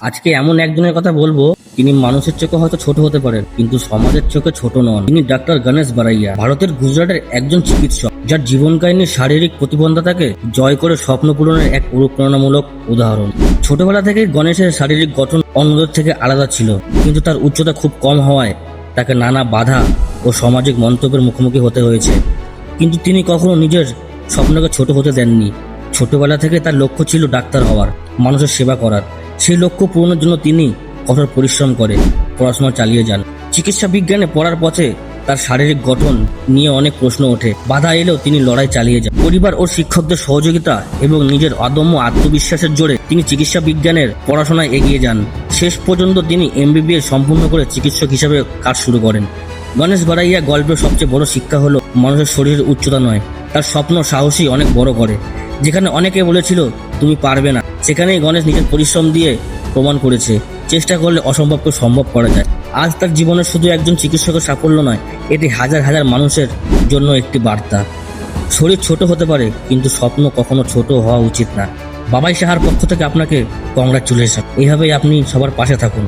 আজকে এমন একজনের কথা বলবো, তিনি মানুষের চোখে হয়তো ছোট হতে পারেন, কিন্তু সমাজের চোখে ছোট নন। তিনি ডাক্তার গণেশ বারাইয়া, ভারতের গুজরাটের একজন চিকিৎসক, যার জীবন কাহিনীর শারীরিক প্রতিবন্ধতাকে জয় করে স্বপ্ন পূরণের এক অনুপ্রেরণামূলক উদাহরণ। ছোটবেলা থেকেই গণেশের শারীরিক গঠন অন্যদের থেকে আলাদা ছিল, কিন্তু তার উচ্চতা খুব কম হওয়ায় তাকে নানা বাধা ও সামাজিক মন্তব্যের মুখোমুখি হতে হয়েছে। কিন্তু তিনি কখনো নিজের স্বপ্নকে ছোট হতে দেননি। ছোটবেলা থেকে তার লক্ষ্য ছিল ডাক্তার হওয়ার, মানুষের সেবা করার। সেই লক্ষ্য পূরণের জন্য তিনি কঠোর পরিশ্রম করে পড়াশোনা চালিয়ে যান। চিকিৎসা বিজ্ঞানে পড়ার পথে তার শারীরিক গঠন নিয়ে অনেক প্রশ্ন ওঠে। বাধা এলেও তিনি লড়াই চালিয়ে যান। পরিবার ও শিক্ষকদের সহযোগিতা এবং নিজের অদম্য আত্মবিশ্বাসের জোরে তিনি চিকিৎসা বিজ্ঞানের পড়াশোনায় এগিয়ে যান। শেষ পর্যন্ত তিনি MBBS সম্পূর্ণ করে চিকিৎসক হিসেবে কাজ শুরু করেন। গণেশ বারাইয়া গল্পের সবচেয়ে বড় শিক্ষা হলো মানুষের শরীরের উচ্চতা নয়, তার স্বপ্ন সাহসী অনেক বড় করে। যেখানে অনেকে বলেছিল তুমি পারবে না, সেখানেই গণেশ নিজের পরিশ্রম দিয়ে প্রমাণ করেছে চেষ্টা করলে অসম্ভবকে সম্ভব করা যায়। আজ তার জীবনের শুধু একজন চিকিৎসকের সাফল্য নয়, এটি হাজার হাজার মানুষের জন্য একটি বার্তা। শরীর ছোট হতে পারে, কিন্তু স্বপ্ন কখনো ছোট হওয়া উচিত না। বাবাই সাহার পক্ষ থেকে আপনাকে কংগ্রাচুলেশন। এইভাবেই আপনি সবার পাশে থাকুন।